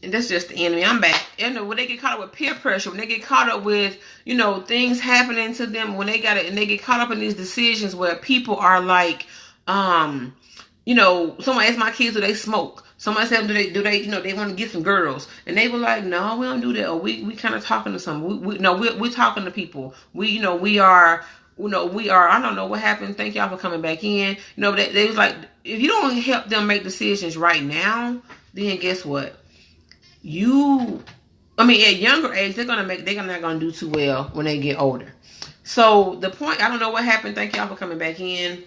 and that's just the enemy. I'm back. When they get caught up with peer pressure, when they get caught up with, things happening to them, when they got it, and they get caught up in these decisions where people are like, someone asked my kids, do they smoke? Somebody said, do they, they want to get some girls, and they were like, no, we don't do that. Or we kind of talking to some, we're talking to people. We are. I don't know what happened. Thank y'all for coming back in. They was like, if you don't help them make decisions right now, then guess what? At younger age, they're not gonna do too well when they get older. So the point, I don't know what happened. Thank y'all for coming back in.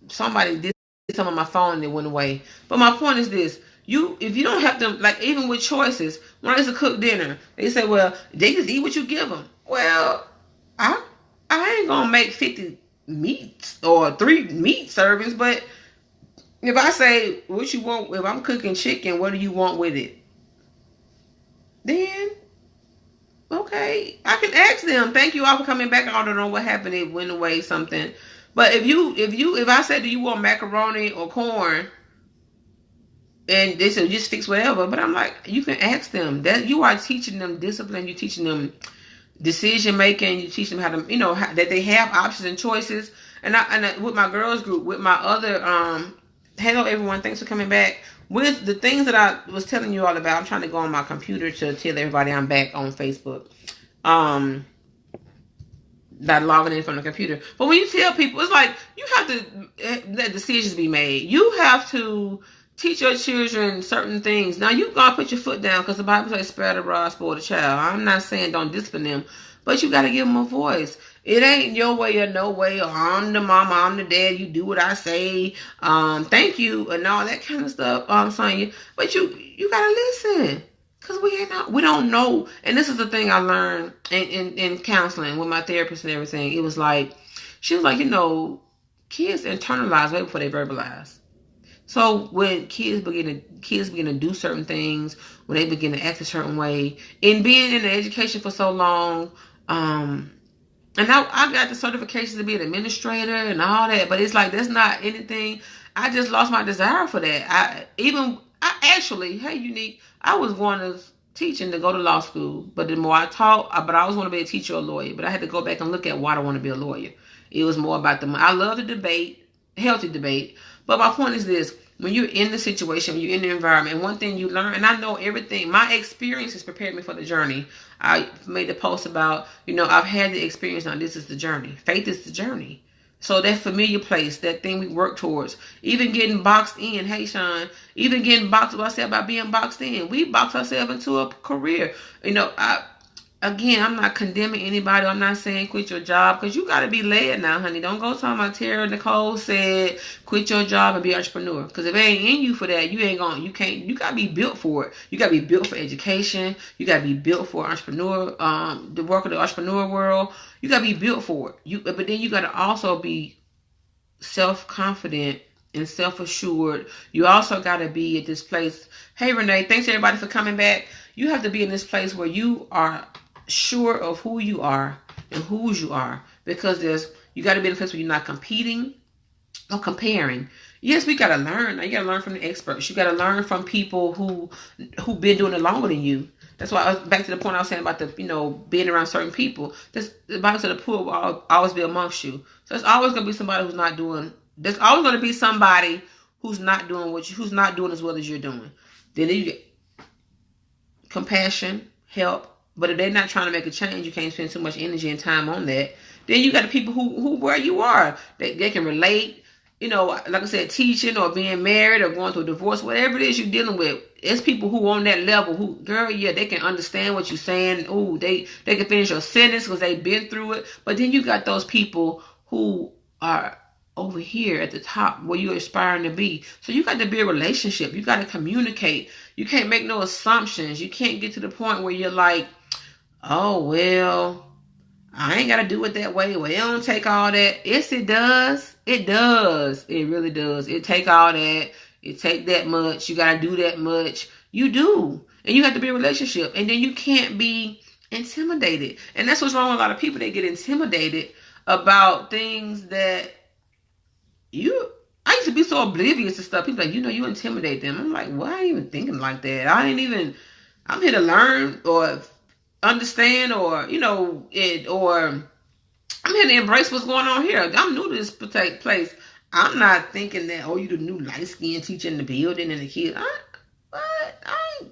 Somebody did something on my phone and it went away. But my point is this: if you don't help them, like even with choices, when I used to cook dinner, they say, well, they just eat what you give them. Well, I ain't gonna make 50 meats or 3 meat servings, but if I say, what you want, if I'm cooking chicken, what do you want with it? Then, okay, I can ask them. Thank you all for coming back. I don't know what happened. It went away something. But if I said, do you want macaroni or corn? And they said, just fix whatever. But I'm like, you can ask them. That you are teaching them discipline. You're teaching them decision making. You teach them how to, that they have options and choices. And with my girls group, with my other, hello everyone, thanks for coming back. With the things that I was telling you all about, I'm trying to go on my computer to tell everybody I'm back on Facebook. That logging in from the computer. But when you tell people, it's like you have to let decisions be made. You have to teach your children certain things. Now you gotta put your foot down, because the Bible says, spare the rod, spoil the child. I'm not saying don't discipline them, but you gotta give them a voice. It ain't your way or no way, or I'm the mama, I'm the dad, you do what I say, thank you, and all that kind of stuff, Sonya. But you gotta listen, because we don't know. And this is the thing I learned in counseling with my therapist and everything. It was like, she was like, kids internalize way before they verbalize. So when kids begin to do certain things, when they begin to act a certain way, and being in the education for so long, and I got the certifications to be an administrator and all that, but it's like, that's not anything. I just lost my desire for that. Hey, Unique, I was going to teaching to go to law school, but the more I taught, but I always want to be a teacher or a lawyer, but I had to go back and look at why I want to be a lawyer. It was more about I love the debate, healthy debate, but my point is this: when you're in the situation, when you're in the environment, one thing you learn, and I know everything, my experience has prepared me for the journey. I made a post about, I've had the experience, now this is the journey. Faith is the journey. So that familiar place, that thing we work towards, even getting boxed in, hey Sean, even getting boxed, what I said about being boxed in, we box ourselves into a career. Again, I'm not condemning anybody. I'm not saying quit your job, because you got to be led now, honey. Don't go talking about Tara Nicole said quit your job and be an entrepreneur, because if it ain't in you for that, you got to be built for it. You got to be built for education. You got to be built for entrepreneur, the work of the entrepreneur world. You got to be built for it. But then you got to also be self-confident and self-assured. You also got to be at this place. Hey, Renee, thanks everybody for coming back. You have to be in this place where you are sure of who you are and whose you are, because you got to be in a place where you're not competing or comparing. Yes, we got to learn. You got to learn from the experts. You got to learn from people who've been doing it longer than you. That's why back to the point I was saying about being around certain people. The Bible said the poor will always be amongst you. So there's always going to be somebody who's not doing. There's always going to be somebody who's not doing who's not doing as well as you're doing. Then you get compassion, help. But if they're not trying to make a change, you can't spend too much energy and time on that. Then you got the people who where you are. They can relate. Like I said, teaching or being married or going through a divorce, whatever it is you're dealing with. It's people who on that level they can understand what you're saying. Ooh, they can finish your sentence because they've been through it. But then you got those people who are over here at the top where you're aspiring to be. So you got to build a relationship. You got to communicate. You can't make no assumptions. You can't get to the point where you're like, oh, well, I ain't got to do it that way. Well, it don't take all that. Yes, it does. It does. It really does. It take all that. It take that much. You got to do that much. You do. And you have to be a relationship. And then you can't be intimidated. And that's what's wrong with a lot of people. They get intimidated about things that I used to be so oblivious to stuff. People like, you intimidate them. I'm like, why are you even thinking like that? I'm here to learn or understand or, or I'm here to embrace what's going on here. I'm new to this place. I'm not thinking that, you the new light-skinned teacher in the building and the kids. I'm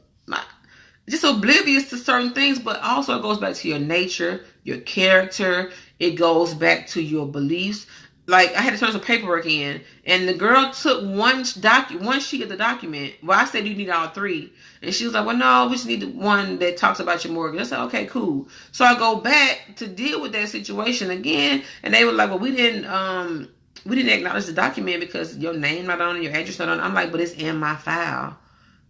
just oblivious to certain things, but also it goes back to your nature, your character. It goes back to your beliefs. Like, I had to turn some paperwork in, and the girl took one sheet of the document. Well, I said you need all three. And she was like, well, no, we just need the one that talks about your mortgage. I said, okay, cool. So I go back to deal with that situation again, and they were like, well, we didn't acknowledge the document because your name not on it, your address not on it. I'm like, but it's in my file.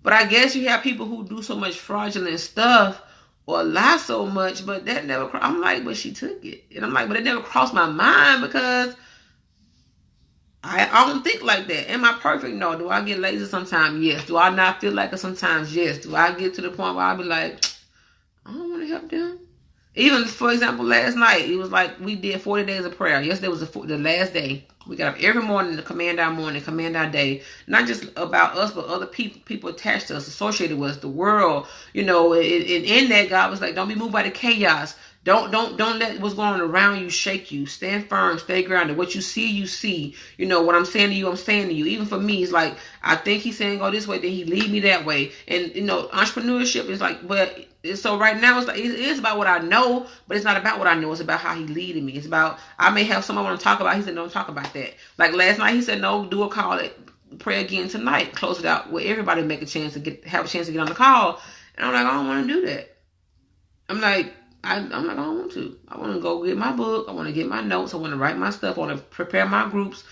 But I guess you have people who do so much fraudulent stuff or lie so much, but that never, I'm like, but she took it. And I'm like, but it never crossed my mind because I don't think like that. Am I perfect? No. Do I get lazy sometimes? Yes. Do I not feel like it sometimes? Yes. Do I get to the point where I'll be like, I don't want to help them? Even, for example, last night, it was like we did 40 days of prayer. Yesterday was the last day. We got up every morning to command our morning, command our day. Not just about us, but other people attached to us, associated with us, the world. And in that, God was like, don't be moved by the chaos. Don't let what's going on around you shake you. Stand firm, stay grounded. What you see, you see. What I'm saying to you, I'm saying to you. Even for me, it's like, I think he's saying go this way, then he lead me that way. And, entrepreneurship is like, but so right now it's like, it is about what I know, but it's not about what I know. It's about how he leading me. It's about, I may have someone I want to talk about. He said, don't talk about that. Like last night, he said, no, do a call, pray again tonight. Close it out where everybody have a chance to get on the call. And I'm like, I don't want to do that. I'm like, I don't want to. I want to go get my book. I want to get my notes. I want to write my stuff. I want to prepare my groups.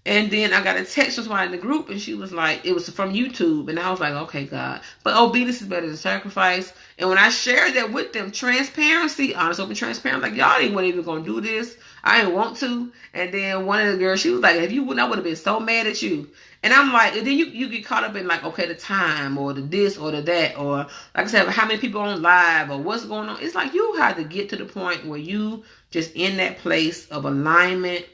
And then I got a text from somebody in the group, and she was like, it was from YouTube. And I was like, okay, God. But obedience is better than sacrifice. And when I shared that with them, transparency, honest, open, transparent, like, y'all ain't even going to do this. I didn't want to. And then one of the girls, she was like, if you wouldn't, I would have been so mad at you. And I'm like, and then you get caught up in like, okay, the time or the this or the that, or like I said, how many people on live or what's going on. It's like you have to get to the point where you just in that place of alignment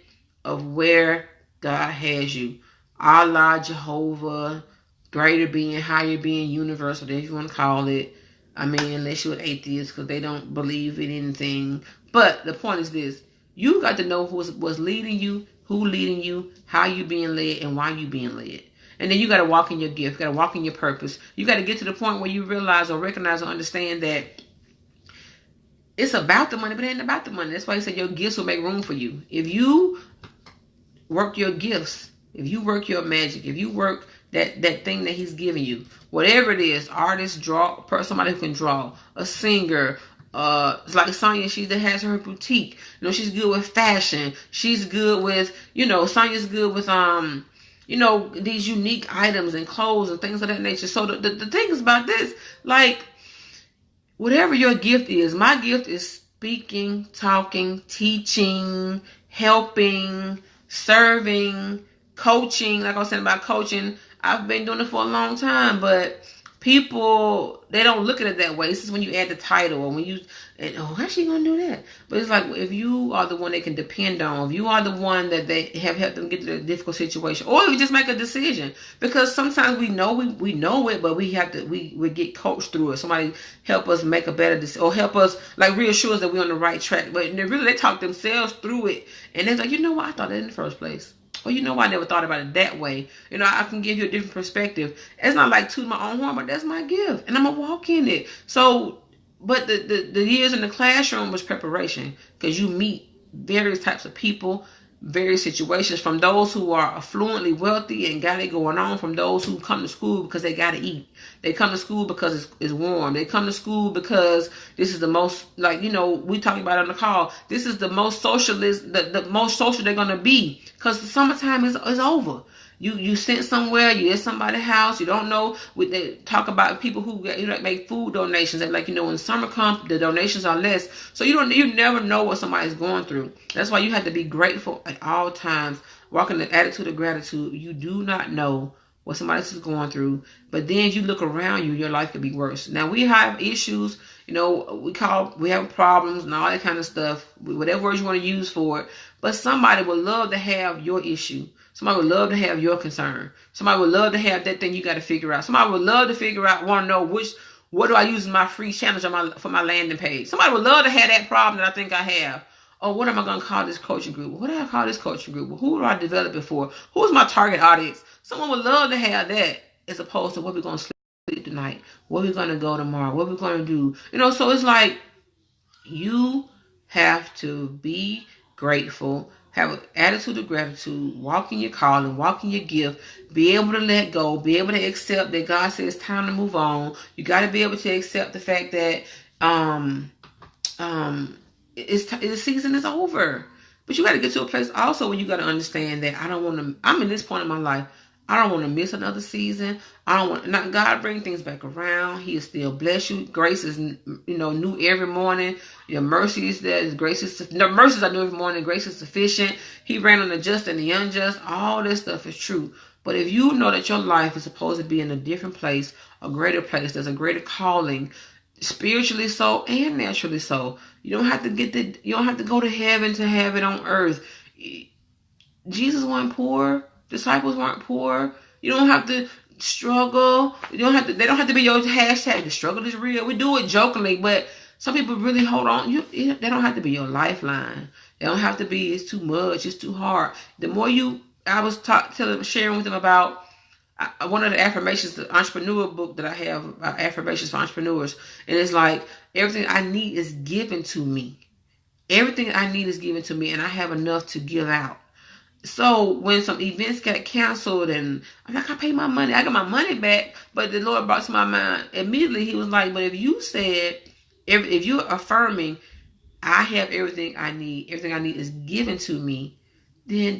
of where God has you. Allah, Jehovah, greater being, higher being, universe, whatever you want to call it. I mean, unless you're an atheist because they don't believe in anything. But the point is this. You got to know what's leading you, who leading you, how you being led, and why you being led. And then you got to walk in your gift. You got to walk in your purpose. You got to get to the point where you realize or recognize or understand that it's about the money, but it ain't about the money. That's why he said your gifts will make room for you. If you work your gifts, if you work your magic, if you work that thing that he's giving you, whatever it is, artist, draw, somebody who can draw, a singer, it's like Sonya, she that has her boutique. She's good with fashion. She's good with, Sonya's good with, these unique items and clothes and things of that nature. So the thing is about this, like, whatever your gift is, my gift is speaking, talking, teaching, helping, serving, coaching. Like I was saying about coaching, I've been doing it for a long time, but people, they don't look at it that way. This is when you add the title or when how's she going to do that? But it's like, if you are the one they can depend on, if you are the one that they have helped them get to a difficult situation, or you just make a decision, because sometimes we know it, but we get coached through it. Somebody help us make a better decision or help us like reassure us that we're on the right track. But they talk themselves through it. And they're like, you know what? I thought that in the first place. Or I never thought about it that way. I can give you a different perspective. It's not like toot my own horn, but that's my gift. And I'm going to walk in it. So, but the years in the classroom was preparation. Because you meet various types of people, various situations, from those who are affluently wealthy and got it going on, from those who come to school because they got to eat. They come to school because it's warm. They come to school because this is the most, like, we talking about on the call, this is the most socialist, the most social they're going to be, because the summertime is over. You sent somewhere, you at somebody's house, you don't know. They talk about people who make food donations. And when summer comes, the donations are less. So you never know what somebody's going through. That's why you have to be grateful at all times. Walk in the attitude of gratitude. You do not know what somebody else is going through. But then you look around you, your life could be worse. Now we have issues, we have problems and all that kind of stuff, whatever words you want to use for it. But somebody would love to have your issue. Somebody would love to have your concern. Somebody would love to have that thing you got to figure out. Somebody would love to figure out, want to know what do I use in my free challenge for my landing page. Somebody would love to have that problem that I think I have. Oh, what am I going to call this coaching group? What do I call this coaching group? Who do I develop it for? Who's my target audience? Someone would love to have that as opposed to what we're going to sleep tonight, where we're going to go tomorrow, what we're going to do. So it's like you have to be grateful, have an attitude of gratitude, walk in your calling, walk in your gift, be able to let go, be able to accept that God says it's time to move on. You got to be able to accept the fact that the season is over. But you got to get to a place also where you got to understand that I'm in this point in my life, I don't want to miss another season. I don't want, not God bring things back around. He'll still bless you. Grace is, new every morning. Your mercies, mercies are new every morning. Grace is sufficient. He ran on the just and the unjust. All this stuff is true. But if you know that your life is supposed to be in a different place, a greater place, there's a greater calling, spiritually so and naturally so. You don't have to go to heaven to have it on earth. Jesus wasn't poor. Disciples weren't poor. You don't have to struggle. They don't have to be your hashtag. The struggle is real. We do it jokingly, but some people really hold on. They don't have to be your lifeline. They don't have to be, it's too much, it's too hard. The more I was sharing with them about one of the affirmations, the entrepreneur book that I have, affirmations for entrepreneurs. And it's like, everything I need is given to me. Everything I need is given to me, and I have enough to give out. So when some events got canceled and I'm like, I paid my money, I got my money back, but the Lord brought to my mind immediately, he was like, but if you said, if you're affirming, I have everything I need is given to me, then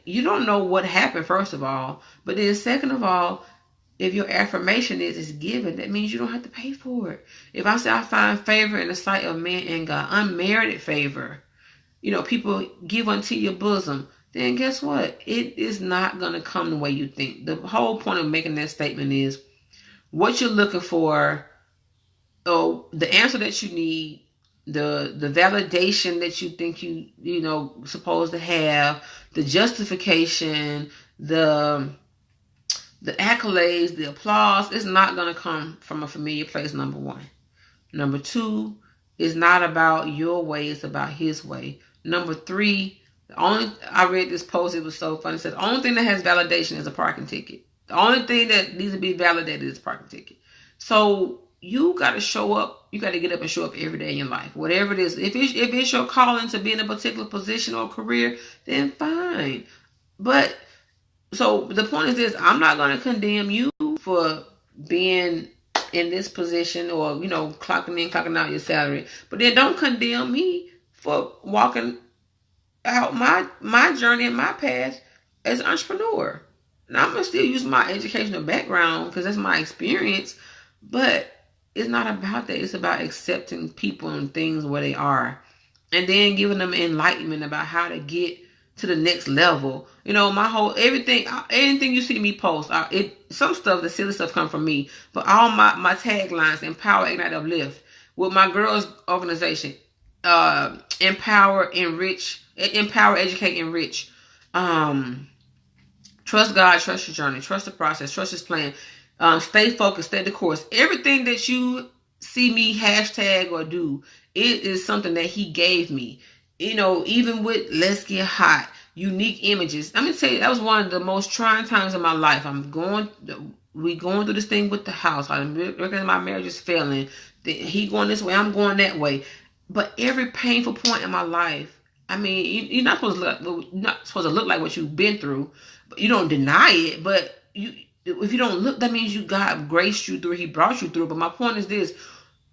you don't know what happened, first of all, but then second of all, if your affirmation is given, that means you don't have to pay for it. If I say I find favor in the sight of man and God, unmerited favor, people give unto your bosom, then guess what? It is not going to come the way you think. The whole point of making that statement is what you're looking for, the answer that you need, the validation that you think you supposed to have, the justification, the accolades, the applause, is not going to come from a familiar place, number one. Number two, it's not about your way, it's about his way. Number three, I read this post, it was so funny. It said, the only thing that has validation is a parking ticket. The only thing that needs to be validated is a parking ticket. So you got to show up. You got to get up and show up every day in your life, whatever it is. If it's your calling to be in a particular position or career, then fine. But so the point is this: I'm not going to condemn you for being in this position or clocking in, clocking out your salary. But then don't condemn me for walking out my journey and my path as an entrepreneur. Now, I'm going to still use my educational background because that's my experience, but it's not about that. It's about accepting people and things where they are and then giving them enlightenment about how to get to the next level. Anything you see me post, some stuff, the silly stuff come from me, but all my taglines: empower, ignite, uplift. With my girls organization, empower, educate, enrich. Trust God, trust your journey, trust the process, trust his plan. Stay focused, stay the course. Everything that you see me hashtag or do, it is something that he gave me. Even with Let's Get Hot, unique images. I'm going to tell you, that was one of the most trying times in my life. We going through this thing with the house. I'm recognize my marriage is failing. He going this way, I'm going that way. But every painful point in my life, you're not supposed to look like what you've been through. But you don't deny it. But if you don't look, that means God graced you through. He brought you through. But my point is this: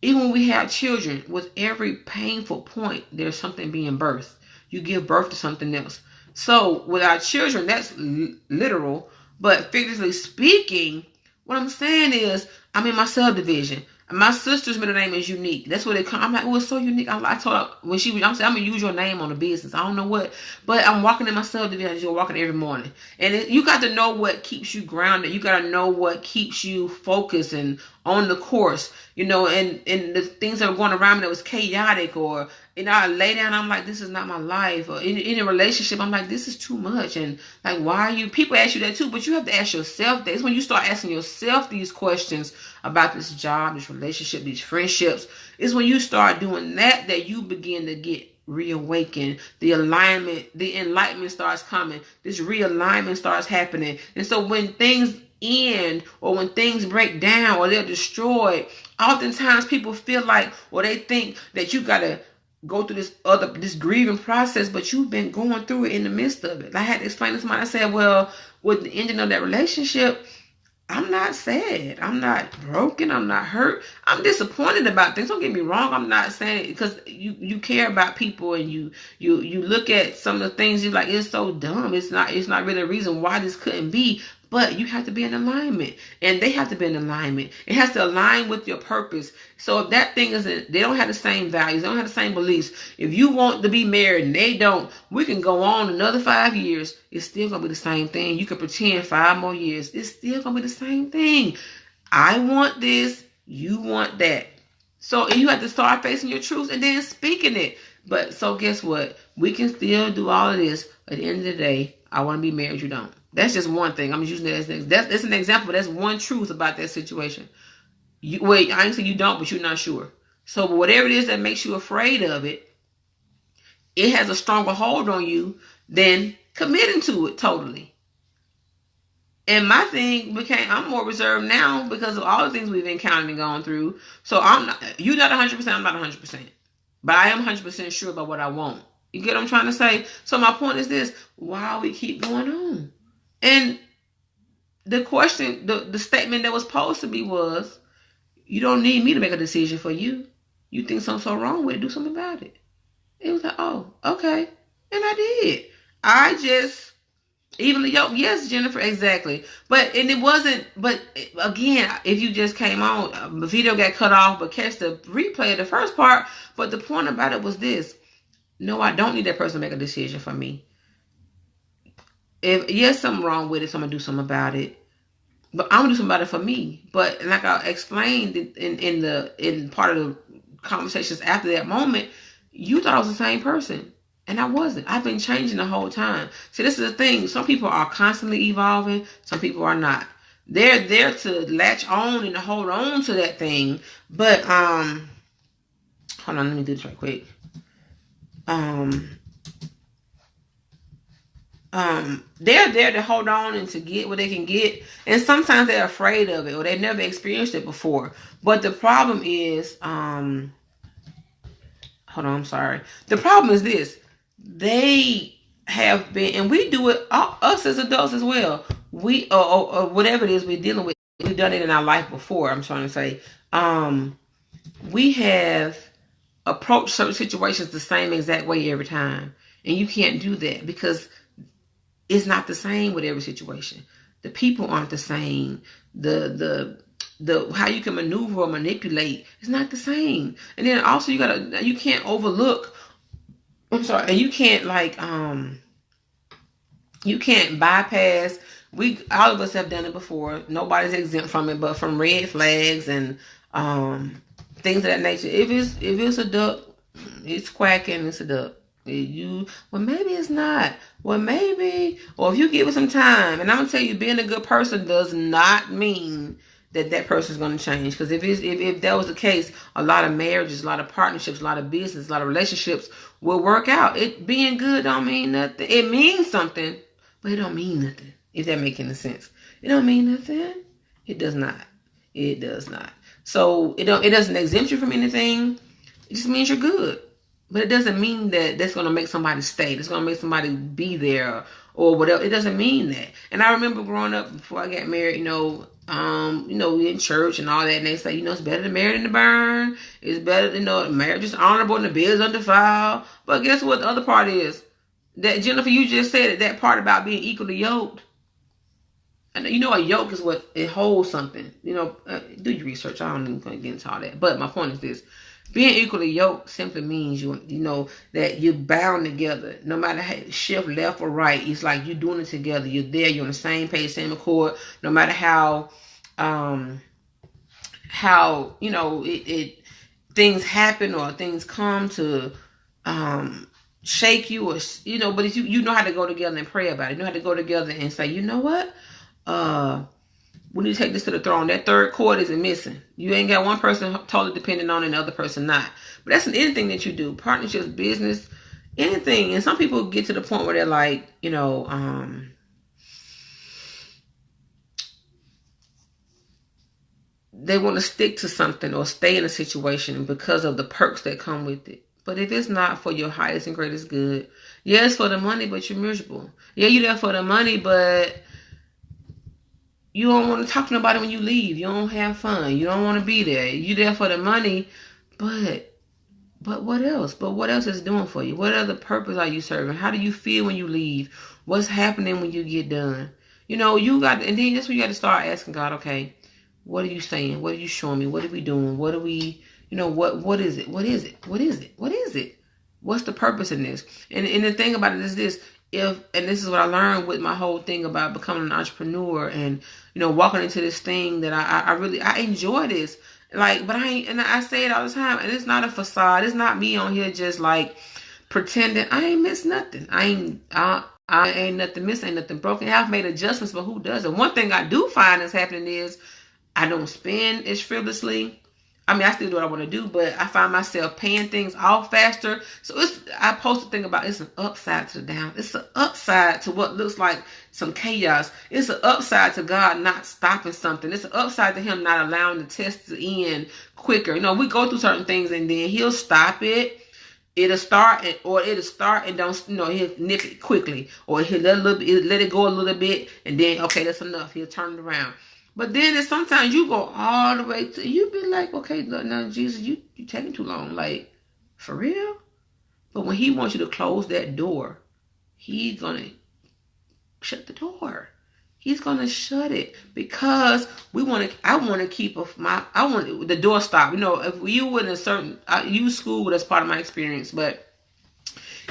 even when we have children, with every painful point, there's something being birthed. You give birth to something else. So with our children, that's literal. But figuratively speaking, what I'm saying is, I'm in my subdivision. My sister's middle name is Unique. That's what it comes. I'm like, oh, it's so unique. I told her when she was, I'm saying, I'm gonna use your name on the business. I don't know what, but I'm walking in my subdivision. You're walking every morning, and you got to know what keeps you grounded. You got to know what keeps you focused and on the course. And the things that were going around me that was chaotic, or I lay down. I'm like, this is not my life. Or in a relationship, I'm like, this is too much. And like, why are you? People ask you that too, but you have to ask yourself that. It's when you start asking yourself these questions about this job, this relationship, these friendships. It's when you start doing that you begin to get reawakened. The enlightenment starts coming. This realignment starts happening. And so when things end, or when things break down, or they're destroyed, oftentimes people feel like, or they think that you gotta go through this grieving process, but you've been going through it in the midst of it. I had to explain to somebody. I said, well, with the ending of that relationship, I'm not sad. I'm not broken. I'm not hurt. I'm disappointed about things. Don't get me wrong. I'm not saying it because you care about people, and you look at some of the things you're like, it's so dumb. It's not really a reason why this couldn't be. But you have to be in alignment, and they have to be in alignment. It has to align with your purpose. So if that thing isn't, they don't have the same values, they don't have the same beliefs. If you want to be married and they don't, we can go on another 5 years. It's still going to be the same thing. You can pretend 5 more years. It's still going to be the same thing. I want this. You want that. So you have to start facing your truths and then speaking it. But so guess what? We can still do all of this. At the end of the day, I want to be married. You don't. That's just one thing. I'm using it as that's an example. That's one truth about that situation. I ain't saying you don't, but you're not sure. So whatever it is that makes you afraid of it, it has a stronger hold on you than committing to it totally. And my thing I'm more reserved now because of all the things we've encountered and gone through. So you're not 100%, I'm not 100%. But I am 100% sure about what I want. You get what I'm trying to say? So my point is this: why we keep going on? And the question, the statement that was posed to me was, you don't need me to make a decision for you. You think something's so wrong with it, do something about it. It was like, oh, okay. And I did. Even the yoke, yes, Jennifer, exactly. But again, if you just came on, the video got cut off, but catch the replay of the first part. But the point about it was this: no, I don't need that person to make a decision for me. If yes, something wrong with it, so I'm gonna do something about it. But I'm gonna do something about it for me. But like I explained in part of the conversations after that moment, you thought I was the same person. And I wasn't. I've been changing the whole time. See, this is the thing. Some people are constantly evolving. Some people are not. They're there to latch on and to hold on to that thing. But, hold on, let me do this right quick. They're there to hold on and to get what they can get. And sometimes they're afraid of it, or they've never experienced it before. But the problem is, hold on, I'm sorry. The problem is this. They have been, and we do it, us as adults as well. We, or whatever it is we're dealing with, we've done it in our life before, I'm trying to say. We have approached certain situations the same exact way every time. And you can't do that because it's not the same with every situation. The people aren't the same. The how you can maneuver or manipulate is not the same. And then also you can't overlook. I'm sorry, and you can't you can't bypass. All of us have done it before. Nobody's exempt from it, but from red flags and things of that nature. If it's a duck, it's quacking. It's a duck. Well, maybe it's not. Well, maybe, or if you give it some time, and I'm gonna tell you, being a good person does not mean that person's going to change. Because if that was the case, a lot of marriages, a lot of partnerships, a lot of business, a lot of relationships will work out. It being good don't mean nothing. It means something, but it don't mean nothing. If that makes any sense, it don't mean nothing. It does not. It does not. So it doesn't exempt you from anything. It just means you're good. But it doesn't mean that that's going to make somebody stay. It's going to make somebody be there or whatever. It doesn't mean that. And I remember growing up before I got married, in church and all that, and they say, it's better to marry than to burn. It's better, marriage is honorable and the bill is undefiled. But guess what the other part is? That, Jennifer, you just said it, that part about being equally yoked. And you know, a yoke is what it holds something. You know, do your research. I don't even gonna get into all that. But my point is this: being equally yoked simply means you know that you're bound together. No matter how shift left or right, it's like you're doing it together. You're there. You're on the same page, same accord. No matter how you know it things happen or things come to shake you, or you know, but if you know how to go together and pray about it. You know how to go together and say, you know what, we need to take this to the throne. That third cord isn't missing. You ain't got one person totally dependent on it and the other person not. But that's in anything that you do, partnerships, business, anything. And some people get to the point where they're like, you know, they want to stick to something or stay in a situation because of the perks that come with it. But if it's not for your highest and greatest good, yeah, it's for the money, but you're miserable. Yeah, you're there for the money, but you don't want to talk to nobody when you leave. You don't have fun. You don't want to be there. You're there for the money, but what else? But what else is it doing for you? What other purpose are you serving? How do you feel when you leave? What's happening when you get done? You know, you got, and then that's when you got to start asking God, okay, what are you saying? What are you showing me? What are we doing? What are we, you know, what is it? What is it? What is it? What is it? What's the purpose in this? And the thing about it is this, and this is what I learned with my whole thing about becoming an entrepreneur and, you know, walking into this thing that I really enjoy this. Like, but I say it all the time, and it's not a facade. It's not me on here just like pretending I ain't missed nothing. I ain't nothing missing, ain't nothing broken. I've made adjustments, but who doesn't? One thing I do find is happening is I don't spend as frivolously. I mean, I still do what I want to do, but I find myself paying things off faster. So I post a thing about it's an upside to the down. It's an upside to what looks like some chaos. It's an upside to God not stopping something. It's an upside to Him not allowing the test to end quicker. You know, we go through certain things and then He'll stop it. It'll start and don't, you know, He'll nip it quickly, or He'll let it go a little bit, and then okay, that's enough. He'll turn it around. But then sometimes you go all the way to, you be like, okay, look, now Jesus, you taking too long, like, for real? But when He wants you to close that door, He's gonna shut the door. He's gonna shut it because I want to keep I want the door stop. You know, if you would in a certain, I use school, that's part of my experience, but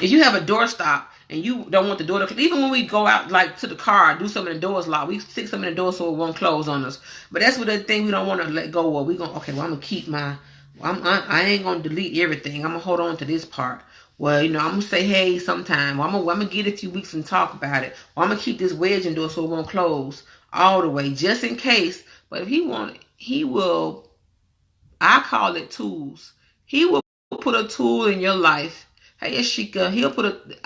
if you have a door stop and you don't want the door to, even when we go out like to the car, do something in the doors locked, we stick something in the door so it won't close on us. But that's what the thing we don't want to let go of. We going, okay, well, I'm gonna keep I ain't gonna delete everything. I'm gonna hold on to this part. Well, you know, I'm gonna say hey sometime. Well, I'm gonna get a few weeks and talk about it. Well, I'm gonna keep this wedge in door so it won't close all the way, just in case. But if He want it, He will. I call it tools. He will put a tool in your life. Hey, Ashika, He'll put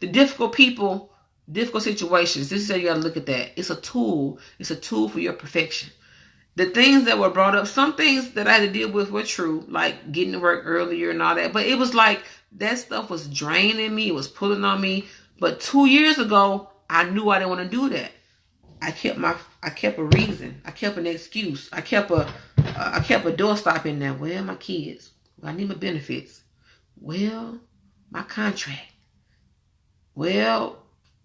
the difficult people, difficult situations. This is how you gotta look at that. It's a tool. It's a tool for your perfection. The things that were brought up, some things that I had to deal with were true, like getting to work earlier and all that. But it was like that stuff was draining me. It was pulling on me. But 2 years ago, I knew I didn't want to do that. I kept a reason. I kept an excuse. I kept a doorstop in there. Well, my kids. Well, I need my benefits. Well, my contract. Well,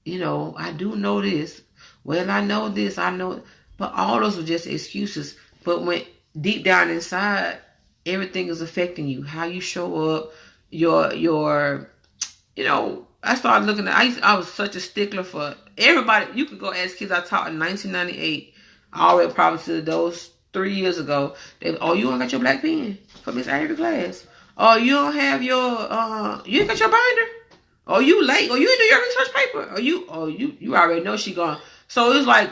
you know, I do know this. Well, I know this. I know. But all those were just excuses. But when deep down inside, everything is affecting you. How you show up, your you know, I started looking at, I was such a stickler for everybody. You could go ask kids I taught in 1998, all the way probably to those 3 years ago. Oh, you don't got your black pen for Miss Avery class. Oh, you don't have your, you ain't got your binder. Oh, you late. Oh, you didn't do your research paper. You already know she gone. So it was like,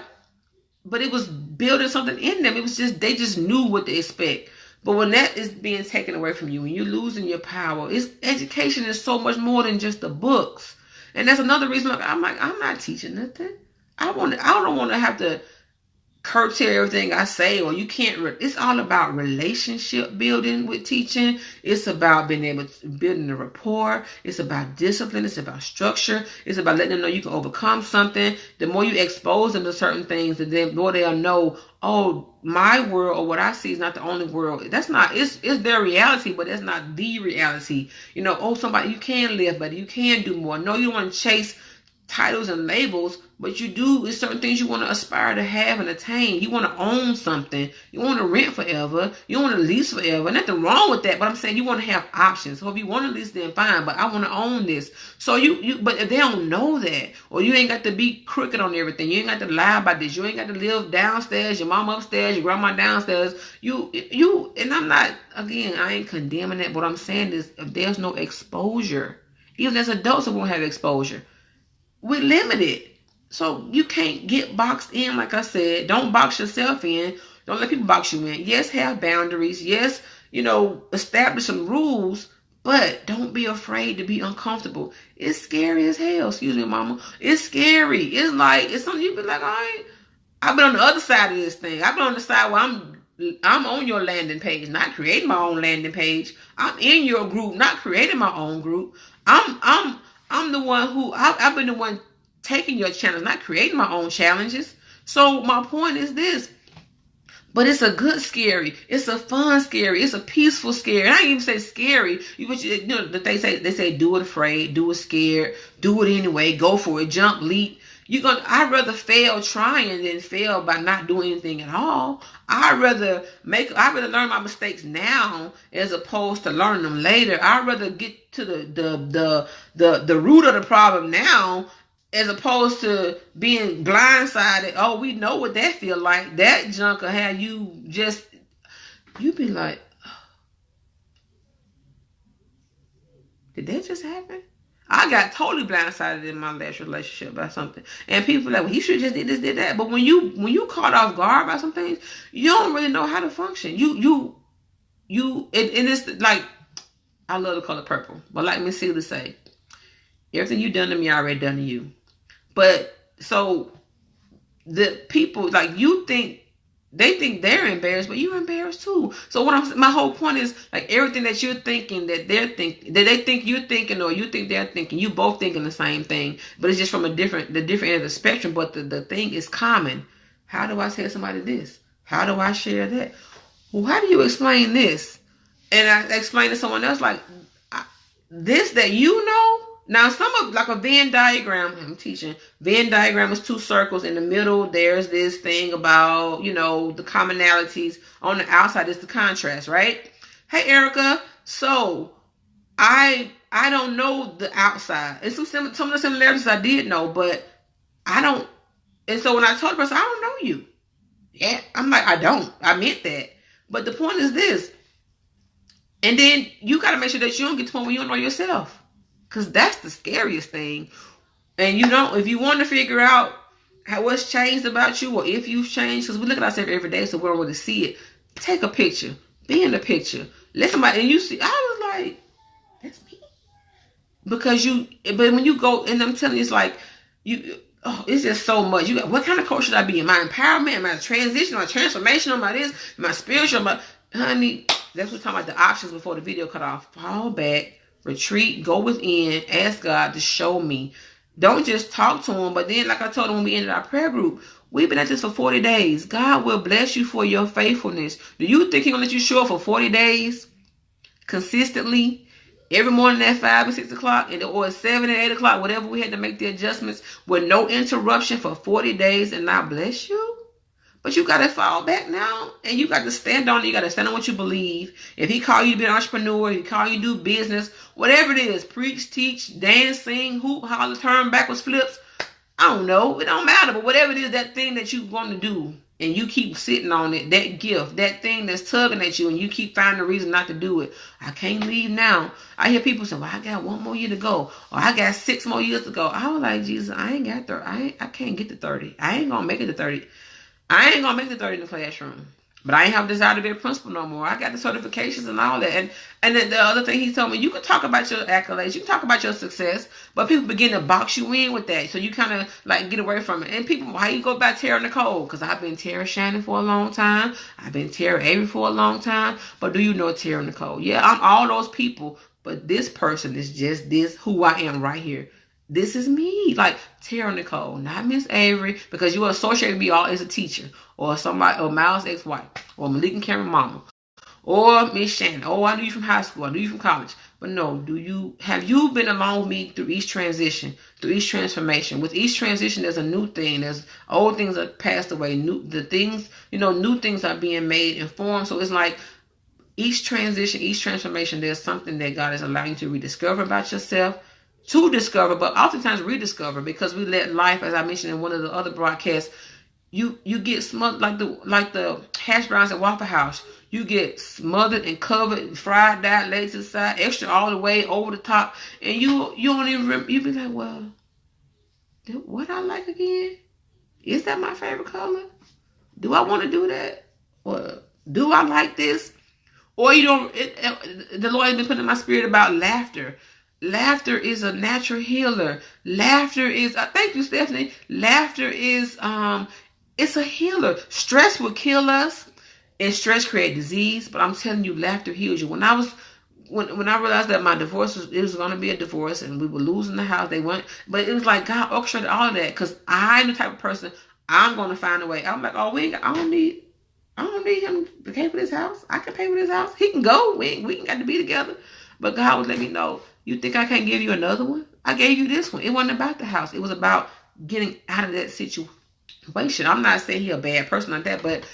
but it was building something in them. It was just, they just knew what to expect. But when that is being taken away from you, when you're losing your power, education is so much more than just the books. And that's another reason I'm not teaching nothing. I don't want to have to curtail everything I say, or you can't. It's all about relationship building with teaching. It's about being able to building a rapport. It's about discipline. It's about structure. It's about letting them know you can overcome something. The more you expose them to certain things, the more they'll know, oh, my world or what I see is not the only world. That's not, it's their reality, but that's not the reality. You know, oh, somebody, you can live better. You can do more. No, you don't want to chase titles and labels, but you do, it's certain things you want to aspire to have and attain. You want to own something. You want to rent forever. You want to lease forever. Nothing wrong with that, but I'm saying you want to have options. So if you want to lease, then fine, but I want to own this. So but if they don't know that, or you ain't got to be crooked on everything, you ain't got to lie about this, you ain't got to live downstairs, your mom upstairs, your grandma downstairs, and I'm not, again, I ain't condemning it, but what I'm saying is if there's no exposure, even as adults who won't have exposure, we're limited. So you can't get boxed in, like I said. Don't box yourself in. Don't let people box you in. Yes, have boundaries. Yes, establish some rules, but don't be afraid to be uncomfortable. It's scary as hell. Excuse me, mama. It's scary. It's something you be like, I've been on the other side of this thing. I've been on the side where I'm on your landing page, not creating my own landing page. I'm in your group, not creating my own group. I'm the one who I've been the one taking your challenge, not creating my own challenges. So my point is this. But it's a good scary. It's a fun scary. It's a peaceful scary. I ain't even say scary. They say do it afraid, do it scared, do it anyway, go for it, jump, leap. I'd rather fail trying than fail by not doing anything at all. I'd rather learn my mistakes now as opposed to learning them later. I'd rather get to the root of the problem now as opposed to being blindsided. Oh, we know what that feel like. That junk will have you be like, did that just happen? I got totally blindsided in my last relationship by something. And people are like, well, he should have just did this, did that. But when you caught off guard by some things, you don't really know how to function. And it's like, I love the color purple. But like Miss Celia say, everything you done to me, I already done to you. But so the people, like, they think they're embarrassed, but you're embarrassed too. So my whole point is, like, everything that you're thinking, that they think you're thinking, or you think they're thinking, you both thinking the same thing, but it's just from the different end of the spectrum. But the thing is common. How do I tell somebody this? How do I share that? Well, how do you explain this? And I explain to someone else, like, this that you know. Now, like a Venn diagram, I'm teaching, Venn diagram is two circles. In the middle, there's this thing about, the commonalities. On the outside is the contrast, right? Hey, Erica, so I don't know the outside. And some of the similarities I did know, but I don't. And so when I told the person, I don't know you. Yeah, I'm like, I don't. I meant that. But the point is this. And then you got to make sure that you don't get to the point where you don't know yourself. Because that's the scariest thing. And if you want to figure out what's changed about you, or if you've changed, because we look at ourselves every day, so we don't really see it. Take a picture. Be in the picture. Let somebody, and you see, I was like, that's me. But when you go, and I'm telling you, it's like, it's just so much. You got, what kind of coach should I be? Am I empowerment? Am I transition? Am I transformation? Am I this? Am I spiritual? Honey, that's what we're talking about, the options before the video cut off. Fall back. Retreat, go within, ask God to show me. Don't just talk to him. But then, like I told him when we ended our prayer group, we've been at this for 40 days. God will bless you for your faithfulness. Do you think he's going to let you show up for 40 days consistently? Every morning at 5 and 6 o'clock, or at 7 and 8 o'clock, whatever we had to make the adjustments with no interruption for 40 days and not bless you? But you got to fall back now, and you got to stand on it. You got to stand on what you believe. If he call you to be an entrepreneur, he call you to do business, whatever it is, preach, teach, dance, sing, hoop, holler, turn backwards, flips, I don't know. It don't matter. But whatever it is, that thing that you want to do, and you keep sitting on it, that gift, that thing that's tugging at you, and you keep finding a reason not to do it. I can't leave now. I hear people say, well, I got 1 more year to go, or I got 6 more years to go. I was like, Jesus, I ain't got 30. I can't get to 30. I ain't going to make it to 30. I ain't going to make the 30 in the classroom. But I ain't have a desire to be a principal no more. I got the certifications and all that. And then the other thing he told me, you can talk about your accolades. You can talk about your success. But people begin to box you in with that. So you kind of like get away from it. And people, how you go by Tara Nicole? Because I've been Tara Shannon for a long time. I've been Tara Avery for a long time. But do you know Tara Nicole? Yeah, I'm all those people. But this person is just this, who I am right here. This is me, like Tara Nicole, not Miss Avery, because you associate me all as a teacher, or somebody, or Miles' ex-wife, or Malik and Cameron mama, Or Miss Shannon, oh, I knew you from high school, I knew you from college. But no, have you been along with me through each transition, through each transformation? With each transition, there's a new thing. There's old things that passed away. New things are being made and formed. So it's like each transition, each transformation, there's something that God is allowing you to rediscover about yourself, to discover, but oftentimes rediscover, because we let life, as I mentioned in one of the other broadcasts, you get smothered like the hash browns at Waffle House. You get smothered and covered, fried, that laid to the side, extra all the way over the top, and you don't even you be like, well, what I like again? Is that my favorite color? Do I want to do that? Or do I like this? Or you don't. The Lord has been putting in my spirit about laughter. Laughter is a natural healer. Laughter is. Thank you, Stephanie. Laughter is. It's a healer. Stress will kill us, and stress creates disease. But I'm telling you, laughter heals you. When I realized that my divorce was going to be a divorce, and we were losing the house, but it was like God orchestrated all of that, because I'm the type of person, I'm going to find a way. I'm like, oh, I don't need him to pay for this house. I can pay for this house. He can go. We ain't got to be together. But God would let me know, you think I can't give you another one? I gave you this one. It wasn't about the house. It was about getting out of that situation. I'm not saying he's a bad person like that, but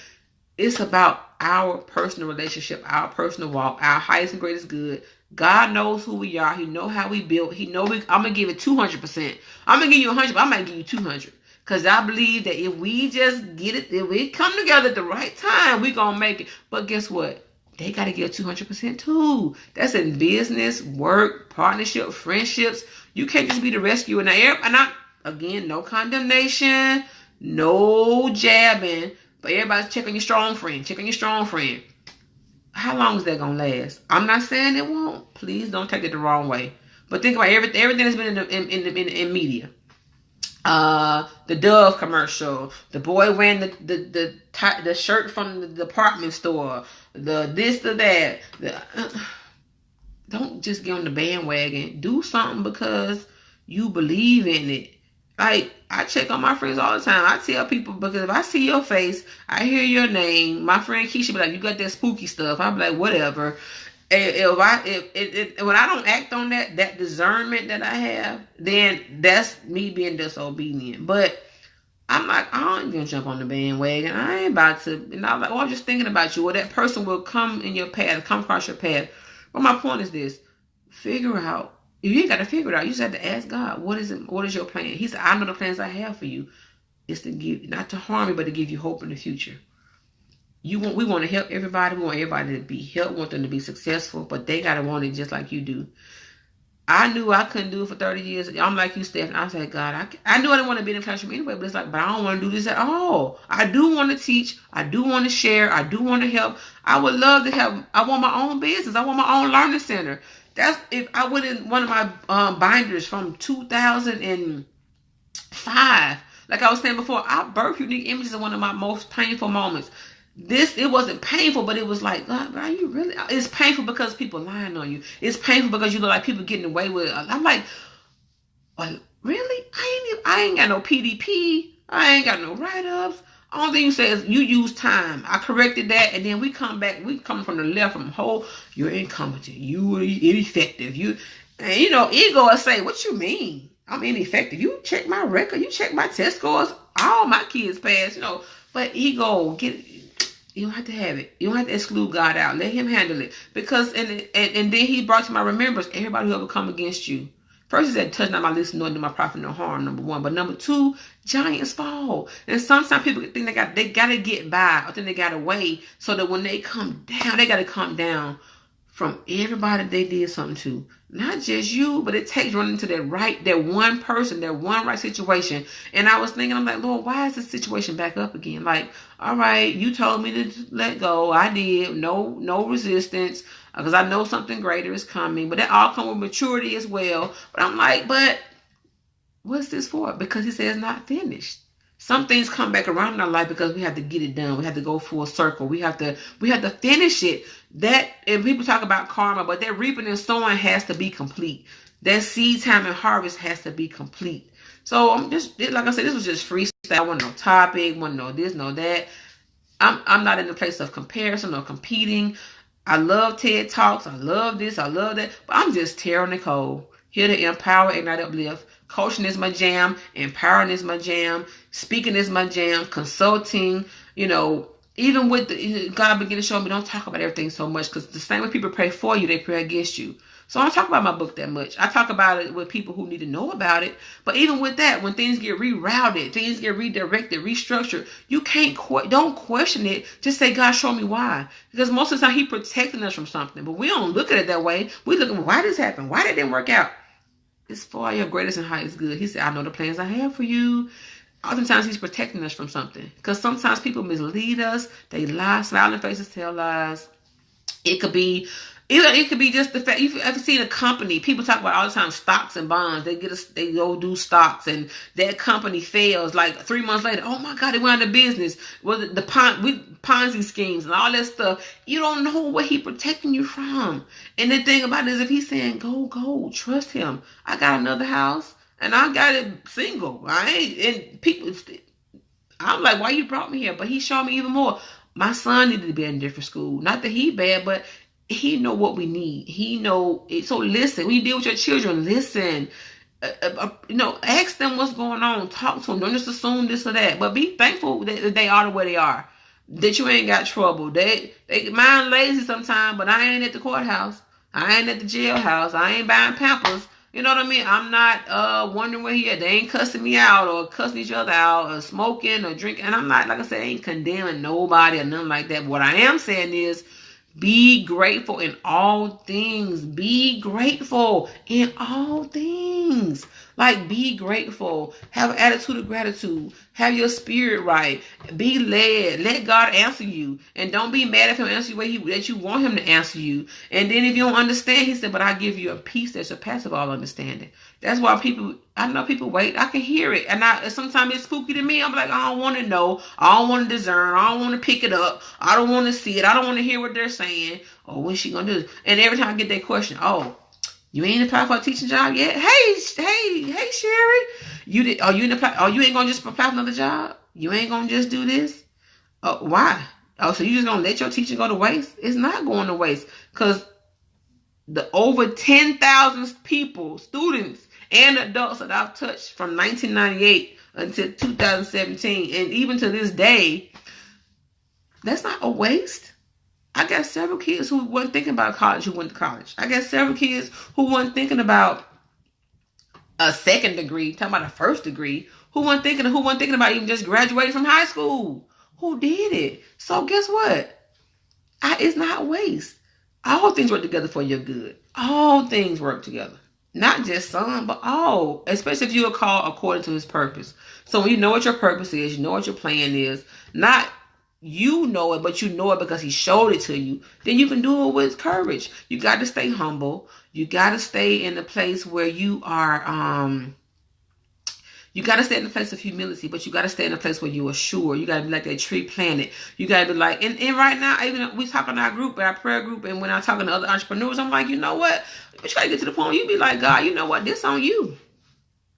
it's about our personal relationship, our personal walk, our highest and greatest good. God knows who we are. He knows how we built. He knows I'm going to give it 200%. I'm going to give you 100, but I might give you 200. Because I believe that if we just get it, if we come together at the right time, we're going to make it. But guess what? They got to give 200% too. That's in business, work, partnership, friendships. You can't just be the rescuer. Again, no condemnation, no jabbing. But everybody's checking your strong friend. How long is that going to last? I'm not saying it won't. Please don't take it the wrong way. But think about everything that's been in media. The Dove commercial, the boy wearing the shirt from the department store, the this, the that. Don't just get on the bandwagon. Do something because you believe in it. Like, I check on my friends all the time. I tell people, because if I see your face, I hear your name. My friend Keisha be like, you got that spooky stuff. I be like, whatever. When I don't act on that discernment that I have, then that's me being disobedient. But I'm like, I ain't gonna jump on the bandwagon. I ain't about to. And I'm like, I'm just thinking about you. Or that person will come in your path, come across your path. But my point is this: figure out. You ain't got to figure it out. You just have to ask God, what is it? What is your plan? He said, I know the plans I have for you. It's to give, not to harm you, but to give you hope in the future. We want to help everybody. We want everybody to be helped. We want them to be successful, but they got to want it just like you do. I knew I couldn't do it for 30 years. I'm like you, Steph. I said, God, I knew I didn't want to be in the classroom anyway, but it's like, but I don't want to do this at all. I do want to teach. I do want to share. I do want to help. I would love to help. I want my own business. I want my own learning center. That's if I went in one of my binders from 2005. Like I was saying before, I birthed Unique Images in one of my most painful moments. It wasn't painful, but it was like, God, are you really? It's painful because people lying on you. It's painful because you look like people getting away with it. I'm like, really? I ain't got no PDP. I ain't got no write-ups. Only thing you say is you use time. I corrected that, and then we come back. We come from the left from whole. You're incompetent. You are ineffective. Ego will say, what you mean? I'm ineffective. You check my record. You check my test scores. All my kids pass. But ego you don't have to have it. You don't have to exclude God out. Let him handle it. Because and then he brought to my remembrance everybody who ever come against you. First, he said, touch not my lips, nor do my prophet no harm, number one. But number two, giants fall. And sometimes people think they got to get by, or think they got away, so that when they come down, they got to come down from everybody they did something to. Not just you, but it takes running to that one person, that one right situation. And I was thinking, I'm like, Lord, why is this situation back up again? Like, all right, you told me to let go. I did. No resistance. Because I know something greater is coming. But that all comes with maturity as well. But I'm like, but what's this for? Because he says not finished. Some things come back around in our life because we have to get it done. We have to go full circle. We have to finish it. And people talk about karma, but that reaping and sowing has to be complete. That seed time and harvest has to be complete. So I'm just, like I said, this was just freestyle. I want no topic, want no this, no that. I'm not in the place of comparison or competing. I love TED Talks. I love this. I love that. But I'm just Tara Nicole, here to empower, ignite, uplift. Coaching is my jam. Empowering is my jam. Speaking is my jam. Consulting, even with God began to show me, don't talk about everything so much, because the same way people pray for you, they pray against you. So I don't talk about my book that much. I talk about it with people who need to know about it. But even with that, when things get rerouted, things get redirected, restructured, you don't question it. Just say, God, show me why. Because most of the time, He's protecting us from something. But we don't look at it that way. We look at, why this happened? Why that didn't work out? It's for your greatest and highest good. He said, I know the plans I have for you. Oftentimes, He's protecting us from something. Because sometimes people mislead us. They lie, smiling faces tell lies. It could be just the fact, you've ever seen a company, people talk about all the time stocks and bonds. They go do stocks, and that company fails like 3 months later. Oh my God, they went out of business. Well, the Ponzi schemes and all that stuff. You don't know what He's protecting you from. And the thing about it is, if He's saying, go, trust Him. I got another house and I got it single. I'm like, why you brought me here? But He showed me even more. My son needed to be in a different school. Not that he bad, but He know what we need. He know it. So listen, when you deal with your children, listen. Ask them what's going on. Talk to them. Don't just assume this or that. But be thankful that they are the way they are. That you ain't got trouble. They mind lazy sometimes, but I ain't at the courthouse. I ain't at the jailhouse. I ain't buying Pampers. You know what I mean? I'm not wondering where he at. They ain't cussing me out or cussing each other out or smoking or drinking. And I'm not, like I said, I ain't condemning nobody or nothing like that. But what I am saying is, be grateful in all things. Be grateful in all things. Like, be grateful. Have an attitude of gratitude. Have your spirit right. Be led. Let God answer you. And don't be mad if He'll answer you the way that you want Him to answer you. And then if you don't understand, He said, but I give you a peace that surpasses all understanding. That's why I know people wait. I can hear it. And sometimes it's spooky to me. I'm like, I don't want to know. I don't want to discern. I don't want to pick it up. I don't want to see it. I don't want to hear what they're saying. Oh, when's she going to do this? And every time I get that question, oh, you ain't applied for a teaching job yet? Hey, Sherry. You ain't going to just apply for another job? You ain't going to just do this? Oh, why? Oh, so you just going to let your teaching go to waste? It's not going to waste. Because the over 10,000 people, students, and adults that I've touched from 1998 until 2017, and even to this day, that's not a waste. I got several kids who weren't thinking about college who went to college. I got several kids who weren't thinking about a second degree, talking about a first degree, who weren't thinking about even just graduating from high school, who did it. So guess what? It's not waste. All things work together for your good. All things work together. Not just some, but all. Especially if you are called according to His purpose. So when you know what your purpose is, you know what your plan is, not you know it, but you know it because He showed it to you, then you can do it with courage. You got to stay humble. You got to stay in a place where you are, you got to stay in a place of humility, but you got to stay in a place where you are sure. You got to be like that tree planted. You got to be like, and right now, even we talk in our group, our prayer group, and when I'm talking to other entrepreneurs, I'm like, you know what? You got to get to the point where you be like, God, you know what? This on you.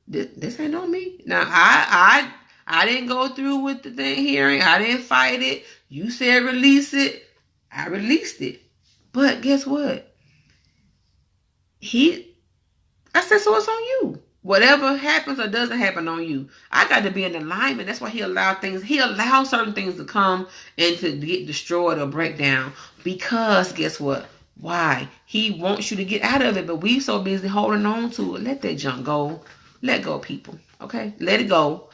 This ain't on me. Now, I didn't go through with the thing hearing. I didn't fight it. You said release it. I released it. But guess what? I said, so it's on you. Whatever happens or doesn't happen on you. I got to be in alignment. That's why He allows certain things to come and to get destroyed or break down. Because guess what? Why? He wants you to get out of it. But we so busy holding on to it. Let that junk go. Let go, people. Okay? Let it go.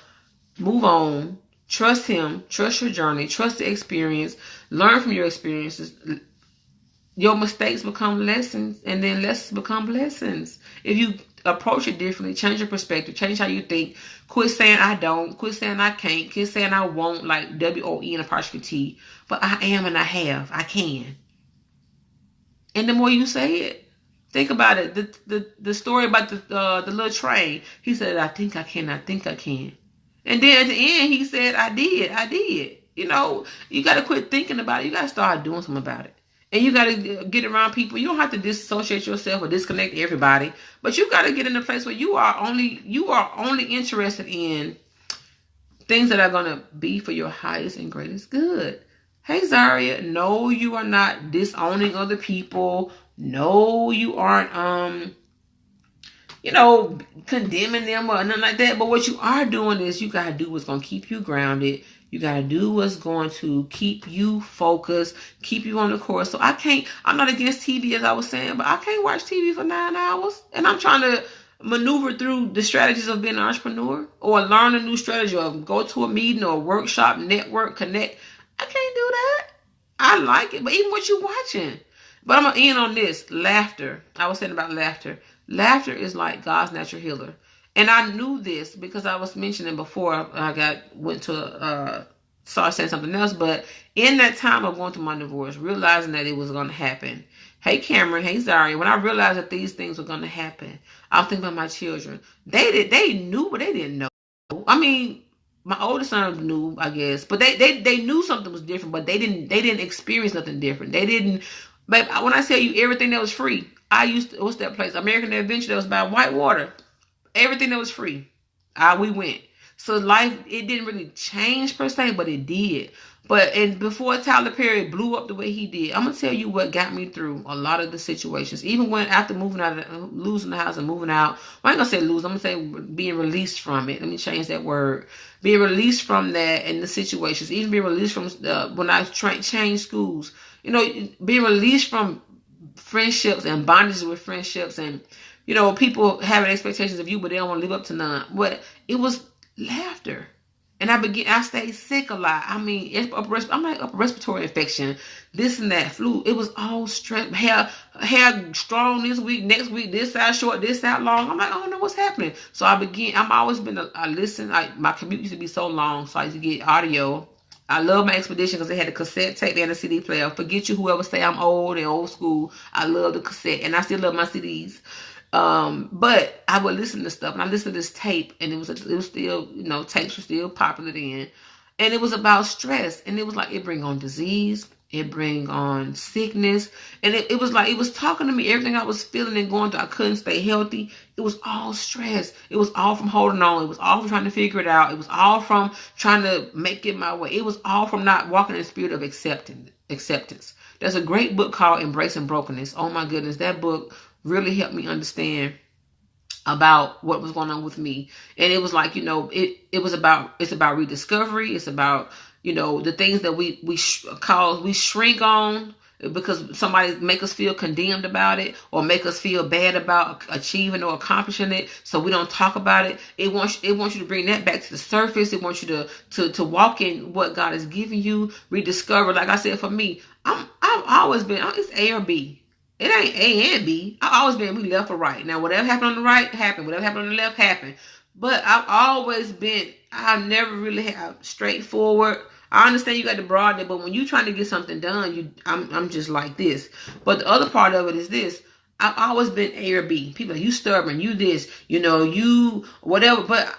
Move on. Trust Him. Trust your journey. Trust the experience. Learn from your experiences. Your mistakes become lessons, and then lessons become blessings. If you approach it differently, change your perspective, change how you think. Quit saying I don't. Quit saying I can't. Quit saying I won't, like WON''T. But I am and I have. I can. And the more you say it, think about it. The story about the little train. He said, I think I can. I think I can. And then at the end, he said, I did. You know, you got to quit thinking about it. You got to start doing something about it. And you got to get around people. You don't have to disassociate yourself or disconnect everybody. But you got to get in a place where you are only interested in things that are going to be for your highest and greatest good. Hey, Zaria, no, you are not disowning other people. No, you aren't, condemning them or nothing like that. But what you are doing is you got to do what's going to keep you grounded. You got to do what's going to keep you focused, keep you on the course. So I'm not against TV, as I was saying, but I can't watch TV for 9 hours. And I'm trying to maneuver through the strategies of being an entrepreneur, or learn a new strategy, or go to a meeting or a workshop, network, connect. I can't do that. I like it, but even what you watching. But I'm going to end on this. Laughter. I was saying about laughter. Laughter is like God's natural healer. And I knew this because I was mentioning before I started saying something else. But in that time of going through my divorce, realizing that it was going to happen. Hey, Cameron. Hey, Zaria. When I realized that these things were going to happen, I was thinking about my children. They knew, but they didn't know. I mean, my oldest son knew, I guess, but they knew something was different, but they didn't experience nothing different. They didn't. But when I tell you everything that was free, what's that place? American Adventure, that was by Whitewater. Everything that was free, we went. So life, it didn't really change per se, but it did. And before Tyler Perry blew up the way he did, I'm gonna tell you what got me through a lot of the situations. Even after losing the house and moving out, I ain't gonna say lose. I'm gonna say being released from it. Let me change that word. Being released from that and the situations. Even being released from when I changed schools. Being released from friendships and bondages with friendships, and people having expectations of you, but they don't want to live up to none. But it was laughter. And I stayed sick a lot. I mean, I'm like upper respiratory infection, this and that, flu. It was all stress. Hair strong this week, next week, this side short, this side long. I'm like, I don't know what's happening. So I've always been I listen. My commute used to be so long, so I used to get audio. I love my Expedition because they had a cassette tape and a CD player. Forget you, whoever say I'm old and old school. I love the cassette, and I still love my CDs. But I would listen to stuff, and I listened to this tape, and it was still, tapes were still popular then, and it was about stress, and it was like it bring on disease, it bring on sickness, and it was like it was talking to me. Everything I was feeling and going through, I couldn't stay healthy. It was all stress. It was all from holding on. It was all from trying to figure it out. It was all from trying to make it my way. It was all from not walking in the spirit of acceptance. There's a great book called Embracing Brokenness. Oh my goodness, that book really helped me understand about what was going on with me. And it was like, it's about rediscovery. It's about, the things that we shrink on because somebody make us feel condemned about it, or make us feel bad about achieving or accomplishing it. So we don't talk about it. It wants you to bring that back to the surface. It wants you to walk in what God has given you, rediscover. Like I said, for me, I've always been, it's A or B. It ain't A and B. I've always been left or right. Now, whatever happened on the right happened. Whatever happened on the left happened. But I've never really had straightforward. I understand you got to broaden it, but when you're trying to get something done, I'm just like this. But the other part of it is this. I've always been A or B. People are, you stubborn, you this, you whatever. But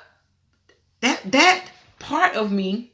that part of me